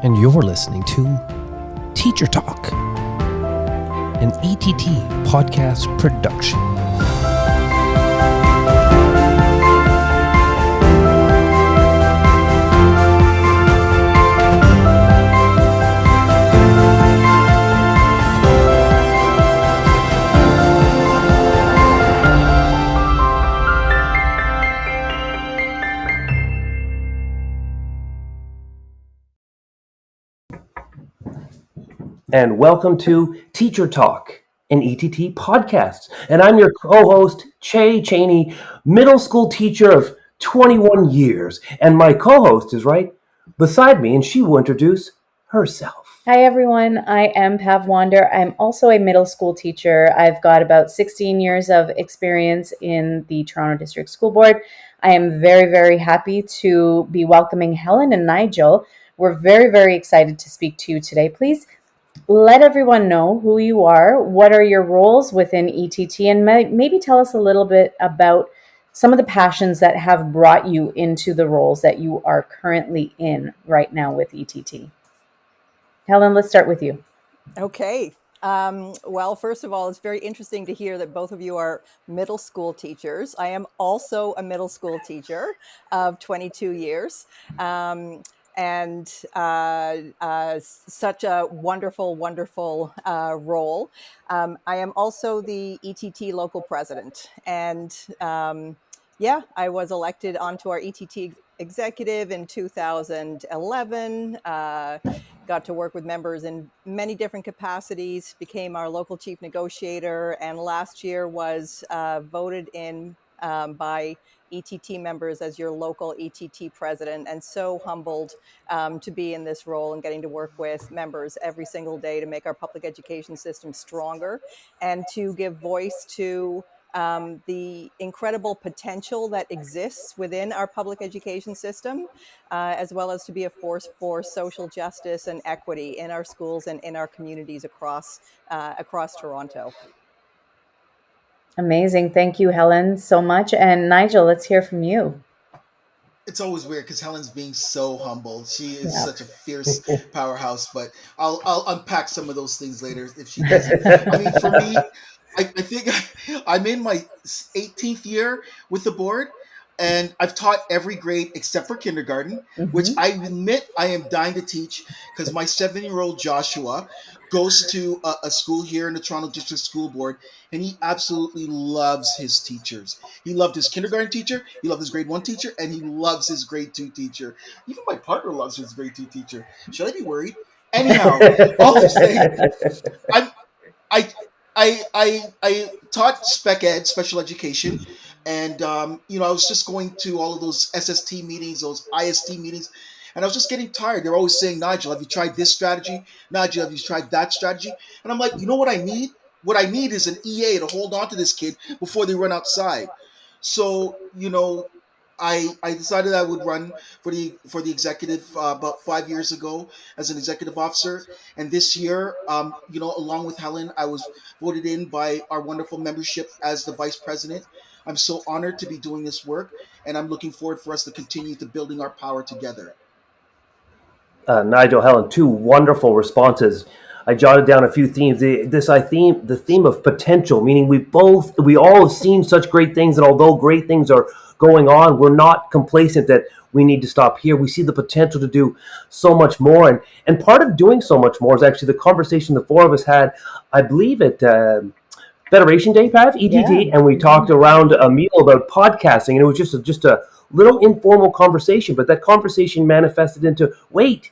and you're listening to Teacher Talk, an ETT podcast production. And welcome to Teacher Talk, an ETT podcast. And I'm your co-host, Cheney, middle school teacher of 21 years. And my co-host is right beside me, and she will introduce herself. Hi, everyone. I am Pav Wander. I'm also a middle school teacher. I've got about 16 years of experience in the Toronto District School Board. I am very, very happy to be welcoming Helen and Nigel. We're very, very excited to speak to you today. Please let everyone know who you are, what are your roles within ETT, and maybe tell us a little bit about some of the passions that have brought you into the roles that you are currently in right now with ETT. Helen, let's start with you. Okay. Well, first of all, it's very interesting to hear that both of you are middle school teachers. I am also a middle school teacher of 22 years. And such a wonderful, wonderful role. I am also the ETT local president. And I was elected onto our ETT executive in 2011. Got to work with members in many different capacities, became our local chief negotiator, and last year was voted in by ETT members as your local ETT president, and so humbled to be in this role and getting to work with members every single day to make our public education system stronger and to give voice to the incredible potential that exists within our public education system, as well as to be a force for social justice and equity in our schools and in our communities across Toronto. Amazing. Thank you, Helen, so much. And Nigel, let's hear from you. It's always weird because Helen's being so humble. She is such a fierce powerhouse, but I'll unpack some of those things later if she doesn't. I mean, for me, I think I'm in my 18th year with the board, and I've taught every grade except for kindergarten, which I admit I am dying to teach because my 7-year-old Joshua goes to a school here in the Toronto District School Board, and he absolutely loves his teachers. He loved his kindergarten teacher, he loved his grade 1 teacher, and he loves his grade 2 teacher. Even my partner loves his grade 2 teacher. Should I be worried? Anyhow, all I'm saying, I taught spec ed, special education, and I was just going to all of those SST meetings, those IST meetings, and I was just getting tired. They're always saying, "Nigel, have you tried this strategy? Nigel, have you tried that strategy?" And I'm like, you know what I need? What I need is an EA to hold on to this kid before they run outside. So, I decided I would run for the executive about 5 years ago as an executive officer, and this year, along with Helen, I was voted in by our wonderful membership as the vice president. I'm so honored to be doing this work, and I'm looking forward for us to continue to building our power together. Nigel, Helen, two wonderful responses. I jotted down a few themes. The theme of potential, meaning we all have seen such great things, and although great things are going on, we're not complacent that we need to stop here. We see the potential to do so much more, and part of doing so much more is actually the conversation the four of us had, I believe, at Federation Day, Pav, ETT, and we talked around a meal about podcasting, and it was just a little informal conversation, but that conversation manifested into, wait,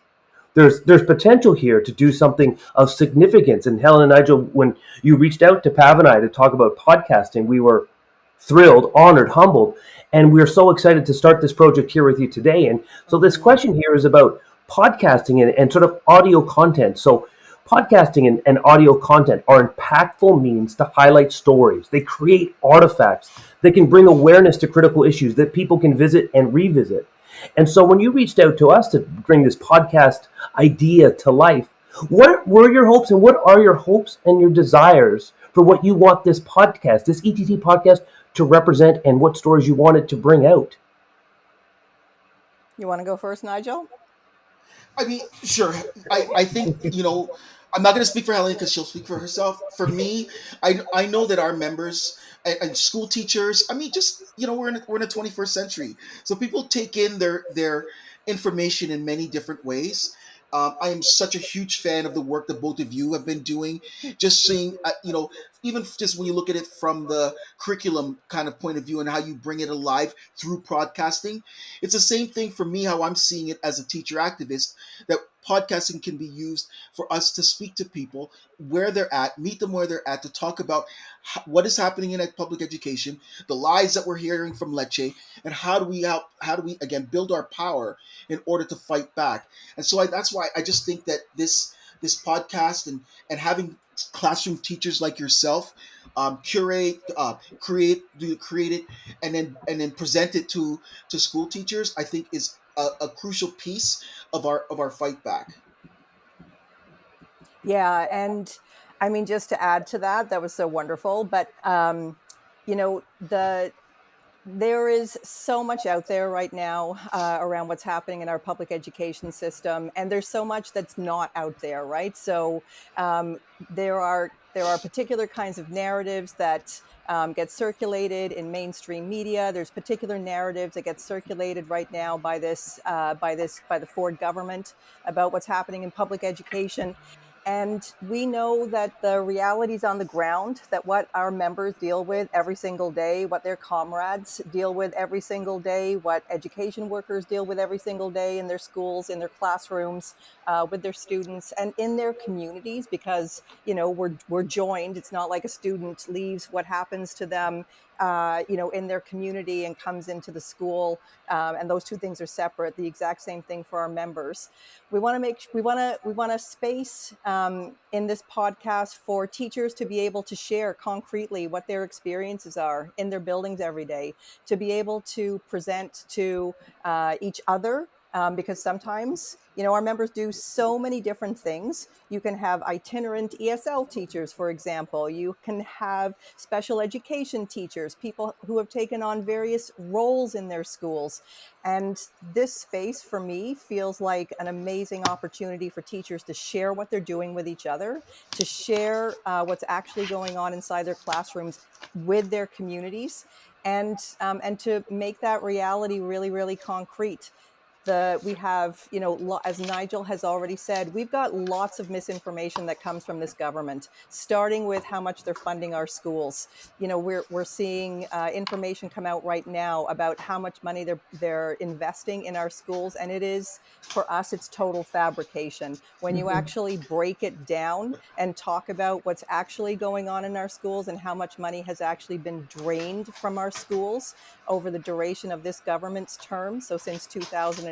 there's potential here to do something of significance. And Helen and Nigel, when you reached out to Pav and I to talk about podcasting, we were thrilled, honored, humbled, and we're so excited to start this project here with you today. And so this question here is about podcasting and sort of audio content. So podcasting and audio content are impactful means to highlight stories. They create artifacts. They can bring awareness to critical issues that people can visit and revisit. And so when you reached out to us to bring this podcast idea to life, what were your hopes and what are your hopes and your desires for what you want this podcast, this ETT podcast, to represent, and what stories you want it to bring out? You want to go first, Nigel? I mean, sure. I think, I'm not going to speak for Helen because she'll speak for herself. For me, I know that our members and school teachers. I mean, just we're in the 21st century, so people take in their information in many different ways. I am such a huge fan of the work that both of you have been doing. Just seeing, even just when you look at it from the curriculum kind of point of view and how you bring it alive through broadcasting, it's the same thing for me. How I'm seeing it as a teacher activist, that podcasting can be used for us to speak to people where they're at, meet them where they're at, to talk about what is happening in public education, the lies that we're hearing from Lecce, and how do we again build our power in order to fight back. And so that's why I just think that this podcast and having classroom teachers like yourself curate, create it, and then present it to school teachers, I think is a crucial piece of our fight back. Yeah, and I mean, just to add to that, that was so wonderful. But there is so much out there right now around what's happening in our public education system, and there's so much that's not out there, right? So um, there are particular kinds of narratives that get circulated in mainstream media. There's particular narratives that get circulated right now by the Ford government about what's happening in public education. And we know that the realities on the ground, that what our members deal with every single day, what their comrades deal with every single day, what education workers deal with every single day in their schools, in their classrooms, with their students, and in their communities, because we're joined. It's not like a student leaves what happens to them in their community and comes into the school, and those two things are separate. The exact same thing for our members. We want to space in this podcast for teachers to be able to share concretely what their experiences are in their buildings every day, to be able to present to each other. Because sometimes, our members do so many different things. You can have itinerant ESL teachers, for example. You can have special education teachers, people who have taken on various roles in their schools. And this space for me feels like an amazing opportunity for teachers to share what they're doing with each other, to share what's actually going on inside their classrooms with their communities, and to make that reality really, really concrete. We have, as Nigel has already said, we've got lots of misinformation that comes from this government, starting with how much they're funding our schools. We're seeing information come out right now about how much money they're investing in our schools, and it is, for us, it's total fabrication. When you actually break it down and talk about what's actually going on in our schools and how much money has actually been drained from our schools over the duration of this government's term, so since 2018,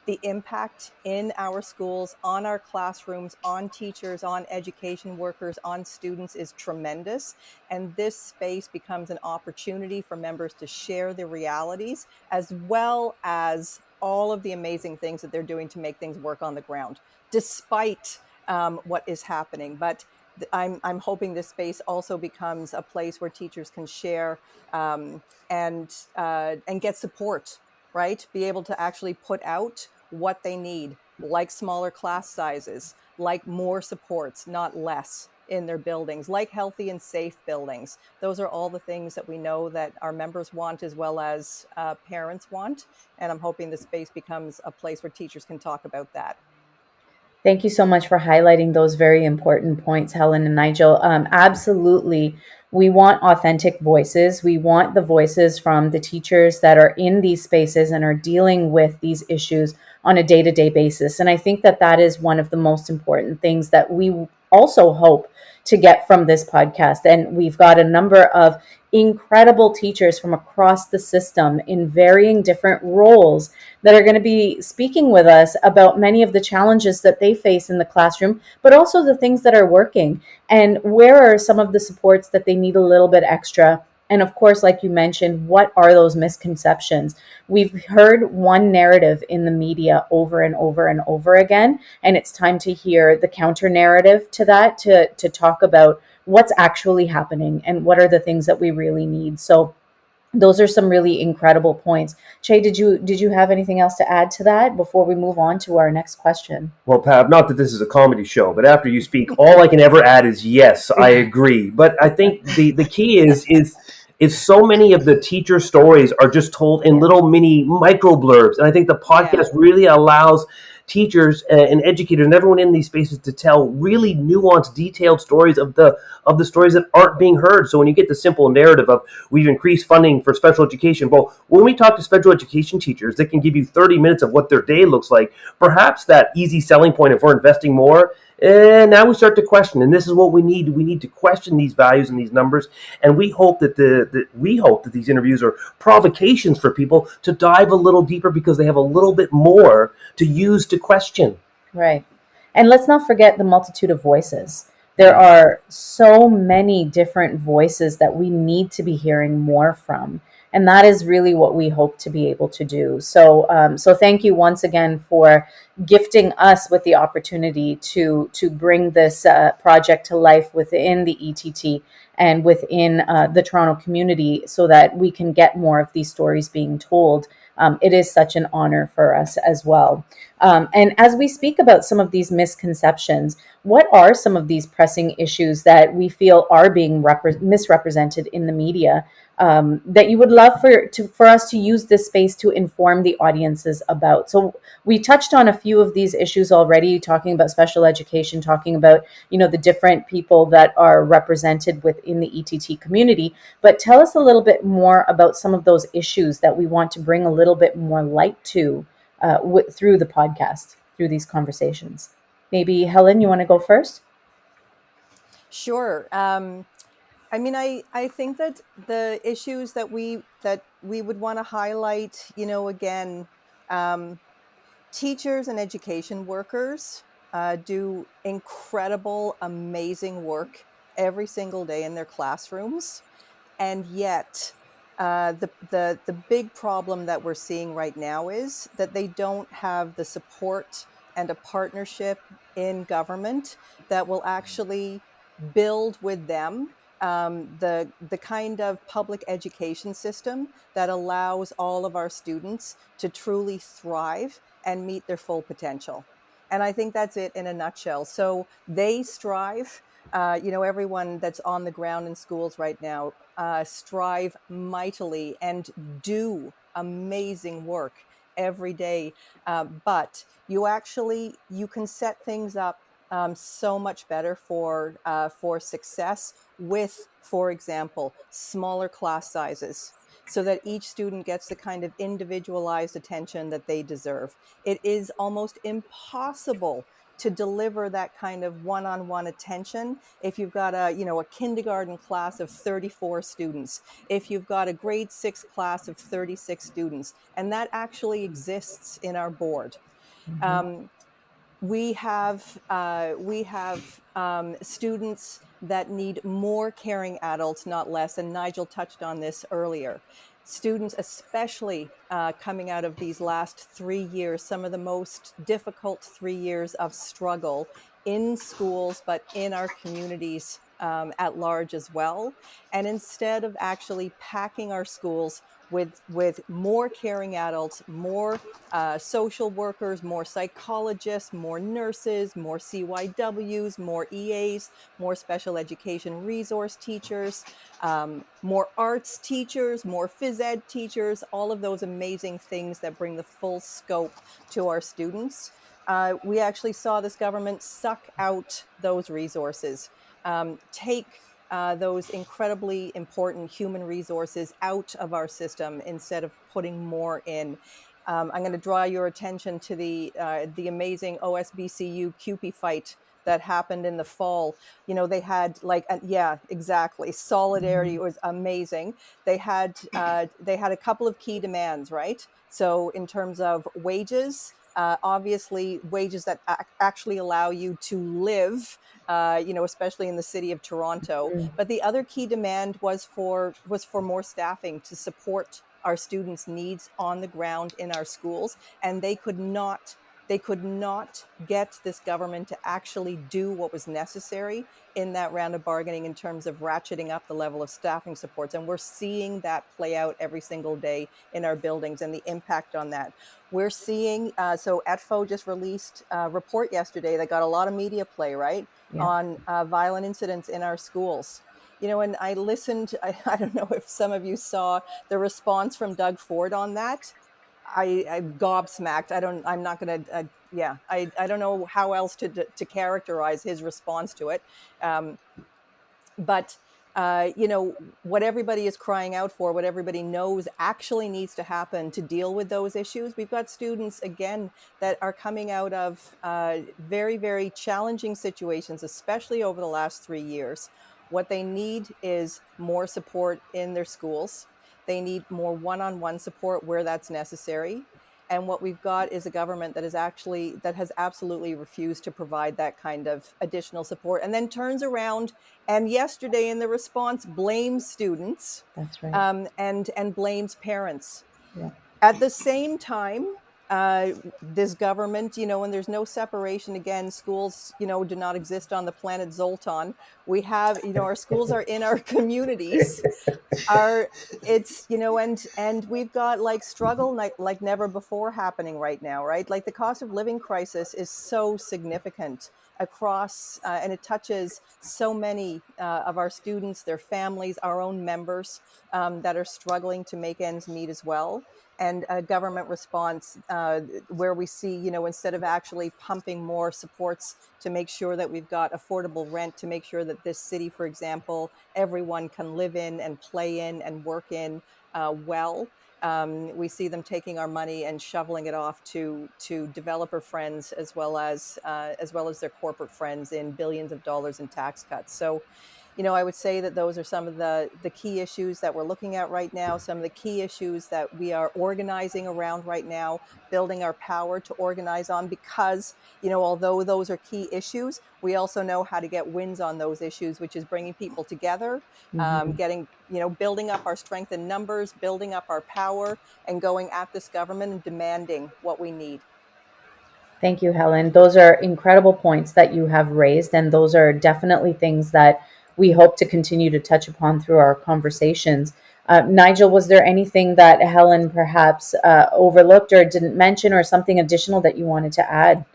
the impact in our schools, on our classrooms, on teachers, on education workers, on students is tremendous. And this space becomes an opportunity for members to share their realities, as well as all of the amazing things that they're doing to make things work on the ground, despite what is happening. But I'm hoping this space also becomes a place where teachers can share and get support, right? Be able to actually put out what they need, like smaller class sizes, like more supports, not less, in their buildings, like healthy and safe buildings. Those are all the things that we know that our members want, as well as parents want. And I'm hoping the space becomes a place where teachers can talk about that. Thank you so much for highlighting those very important points, Helen and Nigel. Absolutely. We want authentic voices. We want the voices from the teachers that are in these spaces and are dealing with these issues on a day-to-day basis. And I think that that is one of the most important things that we also hope to get from this podcast. And we've got a number of incredible teachers from across the system in varying different roles that are going to be speaking with us about many of the challenges that they face in the classroom, but also the things that are working, and where are some of the supports that they need a little bit extra. And of course, like you mentioned, what are those misconceptions? We've heard one narrative in the media over and over and over again, and it's time to hear the counter narrative to that, to talk about what's actually happening and what are the things that we really need. So those are some really incredible points. Chey, did you have anything else to add to that before we move on to our next question? Well, Pav, not that this is a comedy show, but after you speak, all I can ever add is yes, I agree. But I think the key is so many of the teacher stories are just told in Yeah. little mini micro blurbs, and I think the Yeah. podcast really allows teachers and educators and everyone in these spaces to tell really nuanced, detailed stories of the stories that aren't being heard. So when you get the simple narrative of we've increased funding for special education, well, when we talk to special education teachers, they can give you 30 minutes of what their day looks like. Perhaps that easy selling point, if we're investing more, and now we start to question, and this is what we need. We need to question these values and these numbers, and we hope that we hope that these interviews are provocations for people to dive a little deeper because they have a little bit more to use to question. Right. And let's not forget the multitude of voices. There are so many different voices that we need to be hearing more from. And that is really what we hope to be able to do. So thank you once again for gifting us with the opportunity to bring this project to life within the ETT and within the Toronto community, so that we can get more of these stories being told. It is such an honor for us as well. And as we speak about some of these misconceptions, what are some of these pressing issues that we feel are being misrepresented in the media, that you would love for us to use this space to inform the audiences about? So we touched on a few of these issues already, talking about special education, talking about the different people that are represented within the ETT community. But tell us a little bit more about some of those issues that we want to bring a little bit more light to, through the podcast, through these conversations. Maybe Helen, you want to go first? Sure. I mean, I think that the issues that we would want to highlight, again, um, teachers and education workers do incredible, amazing work every single day in their classrooms, and yet the big problem that we're seeing right now is that they don't have the support and a partnership in government that will actually build with them the kind of public education system that allows all of our students to truly thrive and meet their full potential. And I think that's it in a nutshell. So they strive, everyone that's on the ground in schools right now strive mightily and do amazing work every day. But you can set things up so much better for success with, for example, smaller class sizes, so that each student gets the kind of individualized attention that they deserve. It is almost impossible to deliver that kind of one-on-one attention if you've got a kindergarten class of 34 students, if you've got a grade 6 class of 36 students, and that actually exists in our board. um, we have students that need more caring adults, not less. And Nigel touched on this earlier. Students, especially coming out of these last 3 years, some of the most difficult 3 years of struggle in schools, but in our communities at large as well. And instead of actually packing our schools with more caring adults, more social workers, more psychologists, more nurses, more CYWs, more EAs, more special education resource teachers, more arts teachers, more phys ed teachers, all of those amazing things that bring the full scope to our students. We actually saw this government suck out those resources, take those incredibly important human resources out of our system instead of putting more in. I'm going to draw your attention to the amazing OSBCU CUPE fight that happened in the fall. They had yeah, exactly. Solidarity was amazing. They had a couple of key demands, right? So in terms of wages, obviously wages that actually allow you to live, especially in the city of Toronto. But the other key demand was for more staffing to support our students' needs on the ground in our schools, and they could not They could not get this government to actually do what was necessary in that round of bargaining in terms of ratcheting up the level of staffing supports. And we're seeing that play out every single day in our buildings and the impact on that. We're seeing, so ETFO just released a report yesterday that got a lot of media play, right, Yeah. on violent incidents in our schools. And I listened, I don't know if some of you saw the response from Doug Ford on that. I'm gobsmacked. I'm not going to, yeah, I don't know how else to characterize his response to it. But what everybody is crying out for, what everybody knows actually needs to happen to deal with those issues. We've got students, again, that are coming out of very, very challenging situations, especially over the last 3 years. What they need is more support in their schools. They need more one-on-one support where that's necessary. And what we've got is a government that has absolutely refused to provide that kind of additional support, and then turns around and yesterday in the response blames students, That's right. and blames parents. Yeah. At the same time, this government, and there's no separation. Again, schools, do not exist on the planet Zoltan. We have, our schools are in our communities. Are It's, and we've got like struggle like never before happening right now, right? Like the cost of living crisis is so significant across, and it touches so many of our students, their families, our own members, that are struggling to make ends meet as well. And a government response, where we see, instead of actually pumping more supports to make sure that we've got affordable rent, to make sure that this city, for example, everyone can live in and play in and work in well. We see them taking our money and shoveling it off to developer friends, as well as their corporate friends, in billions of dollars in tax cuts. So, I would say that those are some of the key issues that we're looking at right now, some of the key issues that we are organizing around right now, building our power to organize on, because, although those are key issues, we also know how to get wins on those issues, which is bringing people together, building up our strength in numbers, building up our power, and going at this government and demanding what we need. Thank you, Helen. Those are incredible points that you have raised, and those are definitely things that we hope to continue to touch upon through our conversations. Nigel, was there anything that Helen perhaps overlooked or didn't mention, or something additional that you wanted to add?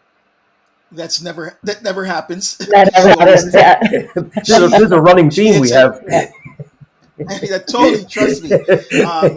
That never happens. That ever She always happens, yeah. There's she a running she theme we hits it. have. Yeah. Yeah, totally. Trust me.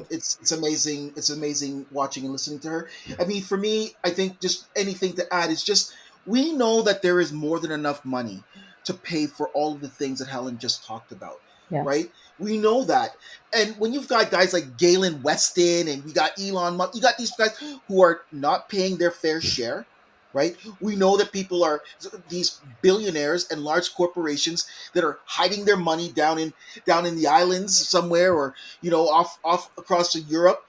It's amazing. It's amazing watching and listening to her. I mean, for me, I think just anything to add is just we know that there is more than enough money to pay for all of the things that Helen just talked about, Yeah. right? We know that, and when you've got guys like Galen Weston and we got Elon Musk, you got these guys who are not paying their fair share. Right, we know that people are these billionaires and large corporations that are hiding their money down in the islands somewhere, or off across to Europe.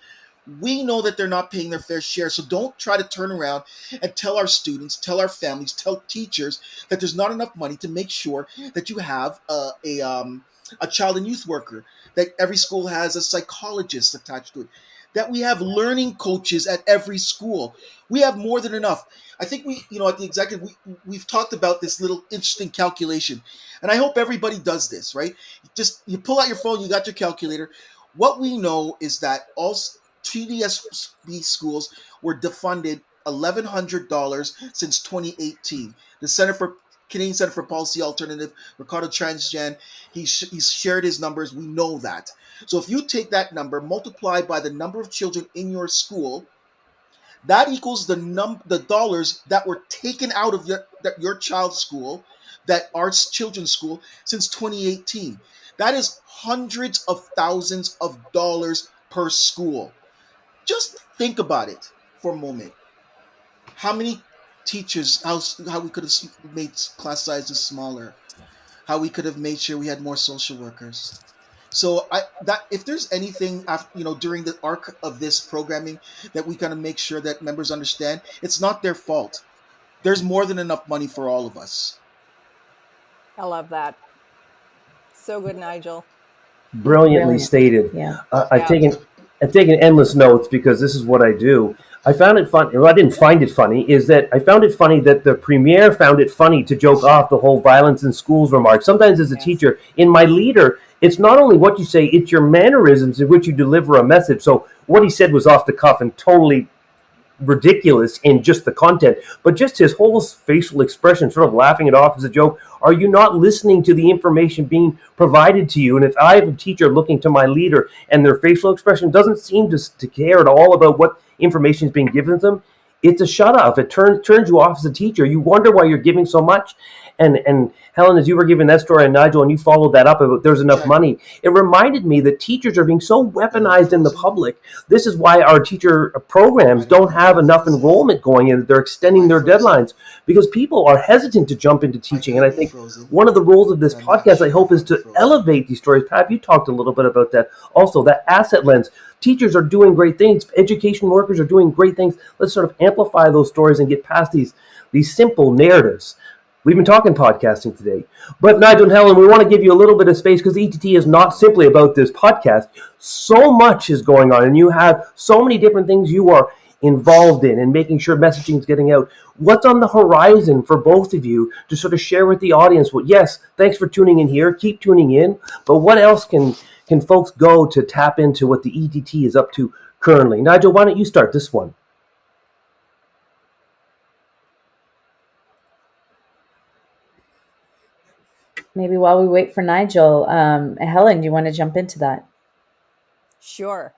We know that they're not paying their fair share. So don't try to turn around and tell our students, tell our families, tell teachers that there's not enough money to make sure that you have a child and youth worker, that every school has a psychologist attached to it, that we have learning coaches at every school. We have more than enough. I think at the executive, we've talked about this little interesting calculation, and I hope everybody does this, right? Just you pull out your phone, you got your calculator. What we know is that all TDSB schools were defunded $1,100 since 2018. The Canadian Center for Policy Alternative, Ricardo Transjan, he's shared his numbers. We know that. So if you take that number, multiply by the number of children in your school, that equals the dollars that were taken out of your child's school, that arts children's school, since 2018. That is hundreds of thousands of dollars per school. Just think about it for a moment. How many teachers? How we could have made class sizes smaller? How we could have made sure we had more social workers? So that if there's anything after, during the arc of this programming that we kind of make sure that members understand, it's not their fault. There's more than enough money for all of us. I love that. So good, Nigel. Brilliantly Brilliant. stated. Yeah. Uh, I've Yeah. taken I've taken endless notes because this is what I do. I found it funny. Well, I didn't find it funny. Is that I found it funny that the premier found it funny to joke off the whole violence in schools remark. Sometimes, as a Yes. teacher, in my leader, it's not only what you say; it's your mannerisms in which you deliver a message. So, what he said was off the cuff and totally ridiculous in just the content, but just his whole facial expression, sort of laughing it off as a joke. Are you not listening to the information being provided to you? And if I have a teacher looking to my leader and their facial expression doesn't seem to care at all about what information is being given to them, it's a shut off. It turns you off as a teacher. You wonder why you're giving so much. And Helen, as you were giving that story, and Nigel, and you followed that up about there's enough Exactly. money, it reminded me that teachers are being so Am I weaponized in the frozen? public. This is why our teacher programs I don't don't know have if enough this is. enrollment going in. They're extending Am I their frozen? deadlines because people are hesitant to jump into I teaching. And could I be think frozen, one of the roles of this but I'm not podcast, I sure hope, if is I'm to frozen. elevate these stories. Pat, you talked a little bit about that. Also, that asset lens. Teachers are doing great things. Education workers are doing great things. Let's sort of amplify those stories and get past these simple narratives. We've been talking podcasting today. But Nigel and Helen, we want to give you a little bit of space because ETT is not simply about this podcast. So much is going on, and you have so many different things you are involved in and making sure messaging is getting out. What's on the horizon for both of you to sort of share with the audience? Well, yes, thanks for tuning in here. Keep tuning in. But what else can folks go to tap into what the ETT is up to currently? Nigel, why don't you start this one? Maybe while we wait for Nigel, Helen, do you want to jump into that? Sure.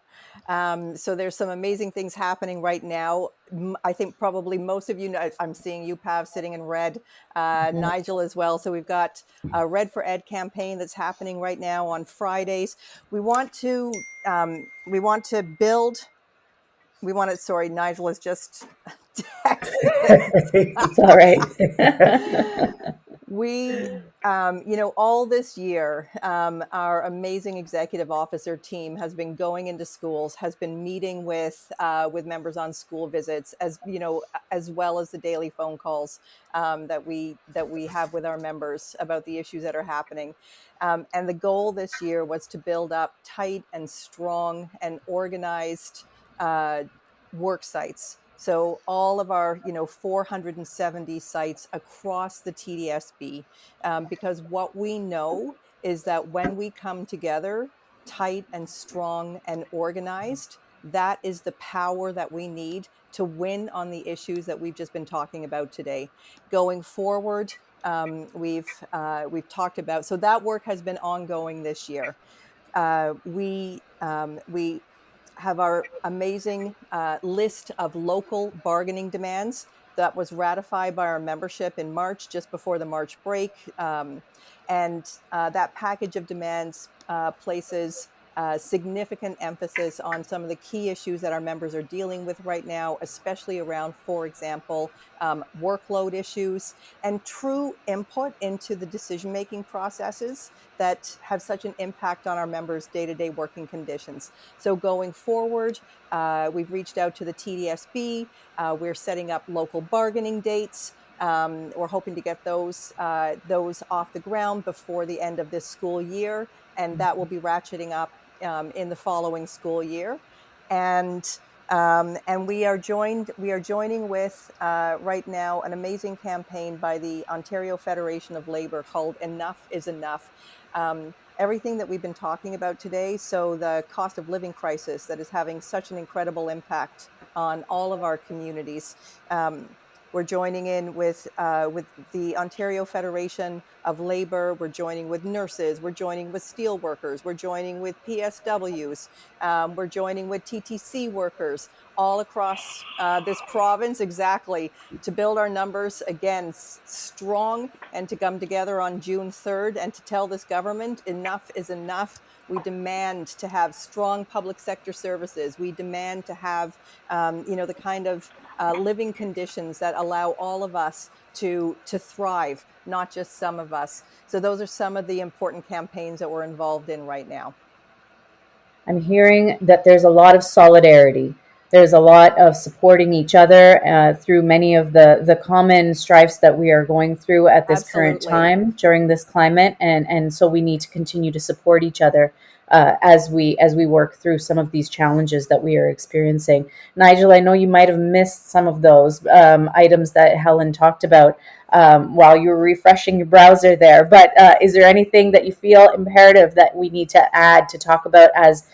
So there's some amazing things happening right now. I think probably most of you know, I'm seeing you, Pav, sitting in red, Nigel as well. So we've got a Red for Ed campaign that's happening right now on Fridays. We want to build. We want to. Sorry, Nigel is just texting. It's all right. We, all this year, our amazing executive officer team has been going into schools, has been meeting with members on school visits, as well as the daily phone calls that we have with our members about the issues that are happening. And the goal this year was to build up tight and strong and organized work sites. So all of our, 470 sites across the TDSB, because what we know is that when we come together, tight and strong and organized, that is the power that we need to win on the issues that we've just been talking about today. Going forward, we've talked about, so that work has been ongoing this year. We have our amazing list of local bargaining demands that was ratified by our membership in March, just before the March break. And that package of demands places significant emphasis on some of the key issues that our members are dealing with right now, especially around, for example, workload issues and true input into the decision-making processes that have such an impact on our members' day-to-day working conditions. So going forward, we've reached out to the TDSB. We're setting up local bargaining dates. We're hoping to get those off the ground before the end of this school year, and that will be ratcheting up in the following school year. And we are joining with right now an amazing campaign by the Ontario Federation of Labour called Enough is Enough. Everything that we've been talking about today, so the cost of living crisis that is having such an incredible impact on all of our communities. We're joining in with the Ontario Federation of Labour. We're joining with nurses. We're joining with steel workers. We're joining with PSWs. We're joining with TTC workers all across this province, exactly, to build our numbers again strong and to come together on June 3rd and to tell this government enough is enough. We demand to have strong public sector services. We demand to have, the kind of living conditions that allow all of us to thrive, not just some of us. So those are some of the important campaigns that we're involved in right now. I'm hearing that there's a lot of solidarity. There's a lot of supporting each other through many of the common strifes that we are going through at this current Absolutely. time during this climate. And so we need to continue to support each other. as we work through some of these challenges that we are experiencing. Nigel, I know you might have missed some of those items that Helen talked about while you were refreshing your browser there. But is there anything that you feel imperative that we need to add to talk about as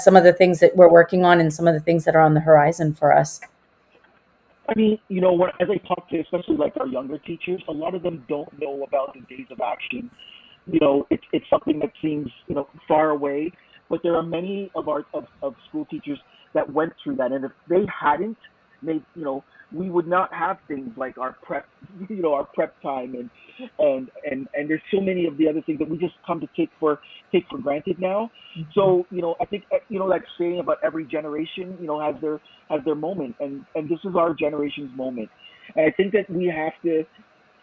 some of the things that we're working on and some of the things that are on the horizon for us? I mean, as I talk to, especially like our younger teachers, a lot of them don't know about the days of action. It's something that seems, far away, but there are many of school teachers that went through that. And if they hadn't, we would not have things like our prep, our prep time and there's so many of the other things that we just come to take for granted now. So, I think, that saying about every generation, has their moment, and this is our generation's moment. And I think that we have to,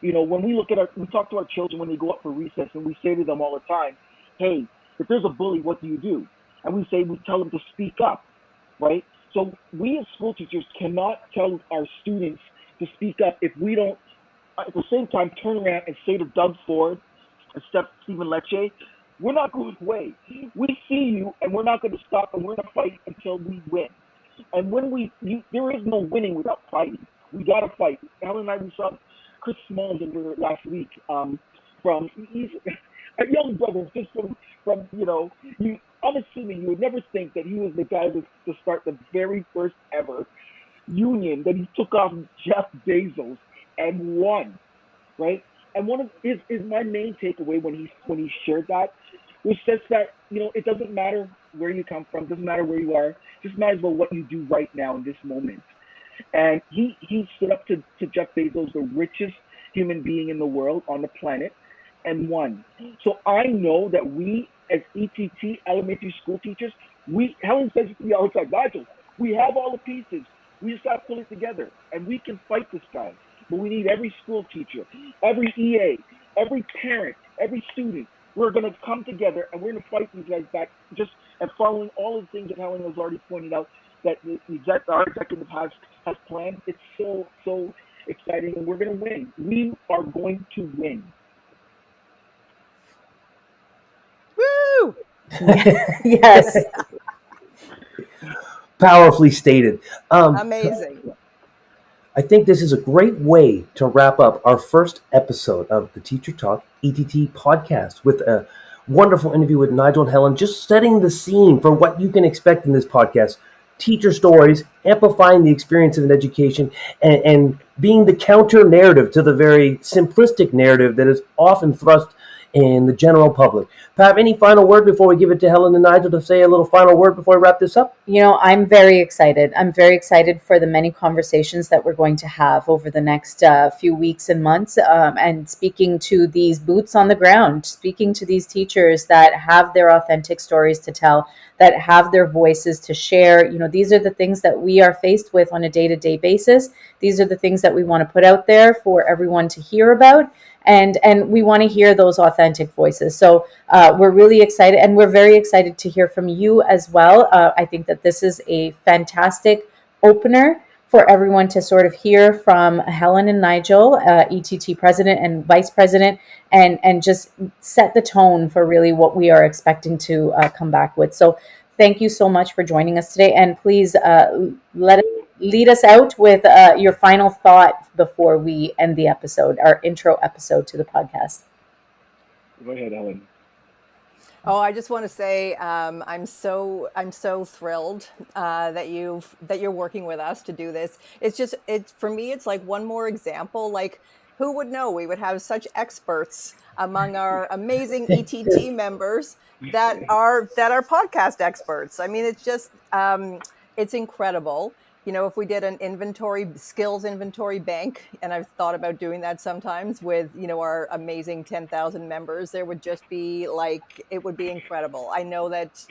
when we talk to our children when they go up for recess, and we say to them all the time, hey, if there's a bully, what do you do? And we tell them to speak up, right? So we as school teachers cannot tell our students to speak up if we don't, at the same time, turn around and say to Doug Ford and Stephen Lecce, we're not going away. We see you, and we're not going to stop, and we're going to fight until we win. And there is no winning without fighting. We got to fight. Alan and I, we saw Chris Smalls over last week. He's a young brother, just from I'm assuming you would never think that he was the guy to start the very first ever union that he took off Jeff Bezos and won, right? And one of is my main takeaway when he shared that was just that it doesn't matter where you come from, doesn't matter where you are, it just matters about what you do right now in this moment. And he stood up to Jeff Bezos, the richest human being in the world on the planet, and won. So I know that we as ETT elementary school teachers, Helen says it to me all the time, Nigel, we have all the pieces. We just got to pull it together, and we can fight this guy. But we need every school teacher, every EA, every parent, every student. We're going to come together, and we're going to fight these guys back. And following all of the things that Helen has already pointed out that our executive has planned. It's so exciting, and we're going to win. We are going to win. Woo! Yes. Powerfully stated. Amazing. I think this is a great way to wrap up our first episode of the Teacher Talk ETT podcast with a wonderful interview with Nigel and Helen, just setting the scene for what you can expect in this podcast. Teacher stories, amplifying the experience of an education, and being the counter narrative to the very simplistic narrative that is often thrust in the general public. Pat, any final word before we give it to Helen and Nigel to say a little final word before we wrap this up? I'm very excited. I'm very excited for the many conversations that we're going to have over the next few weeks and months, and speaking to these boots on the ground, speaking to these teachers that have their authentic stories to tell, that have their voices to share. These are the things that we are faced with on a day-to-day basis. These are the things that we want to put out there for everyone to hear about. And we want to hear those authentic voices. So we're really excited, and we're very excited to hear from you as well. I think that this is a fantastic opener for everyone to sort of hear from Helen and Nigel, ETT president and vice president, and just set the tone for really what we are expecting to come back with. So thank you so much for joining us today, and please lead us out with your final thought before we end the episode, our intro episode to the podcast. Go ahead, Ellen. Oh, I just want to say I'm so thrilled that you're working with us to do this. It's for me. It's like one more example. Like, who would know we would have such experts among our amazing ETT members that are podcast experts. I mean, it's just it's incredible. If we did an skills inventory bank, and I've thought about doing that sometimes with, our amazing 10,000 members, there would just be it would be incredible. I know that,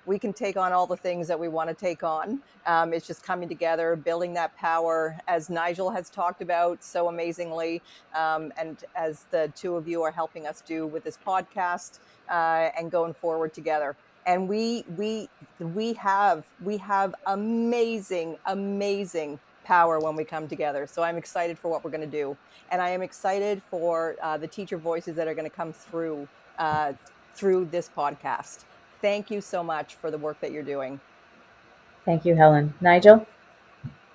we can take on all the things that we want to take on. It's just coming together, building that power, as Nigel has talked about so amazingly, and as the two of you are helping us do with this podcast, and going forward together. And we have amazing power when we come together. So I'm excited for what we're going to do, and I am excited for the teacher voices that are going to come through this podcast. Thank you so much for the work that you're doing. Thank you, Helen. Nigel?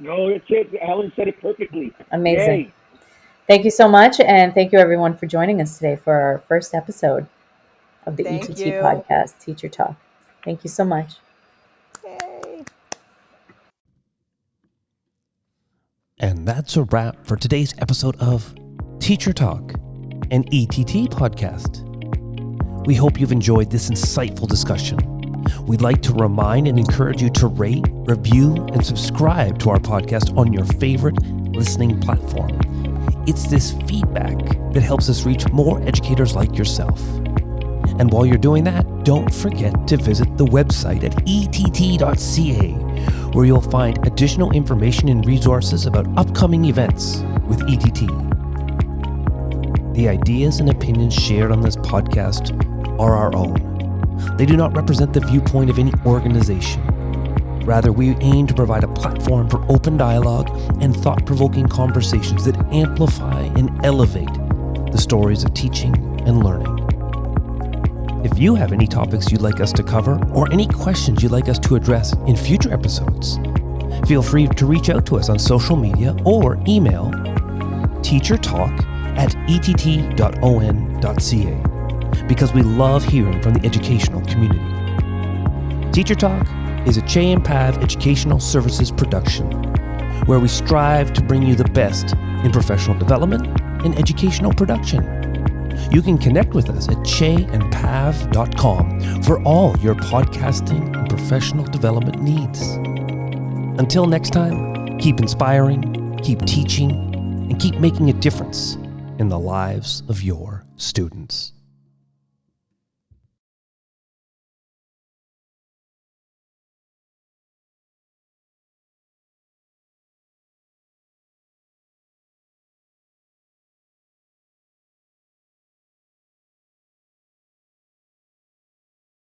No, it's it. Helen said it perfectly. Amazing. Yay. Thank you so much. And thank you, everyone, for joining us today for our first episode of the Thank ETT you. podcast, Teacher Talk. Thank you so much. Yay. And that's a wrap for today's episode of Teacher Talk, an ETT podcast. We hope you've enjoyed this insightful discussion. We'd like to remind and encourage you to rate, review, and subscribe to our podcast on your favorite listening platform. It's this feedback that helps us reach more educators like yourself. And while you're doing that, don't forget to visit the website at ett.ca, where you'll find additional information and resources about upcoming events with ETT. The ideas and opinions shared on this podcast are our own. They do not represent the viewpoint of any organization. Rather, we aim to provide a platform for open dialogue and thought-provoking conversations that amplify and elevate the stories of teaching and learning. If you have any topics you'd like us to cover or any questions you'd like us to address in future episodes, feel free to reach out to us on social media or email teachertalk@ett.on.ca, because we love hearing from the educational community. Teacher Talk is a Chey and Pav educational services production, where we strive to bring you the best in professional development and educational production. You can connect with us at cheyandpav.com for all your podcasting and professional development needs. Until next time, keep inspiring, keep teaching, and keep making a difference in the lives of your students.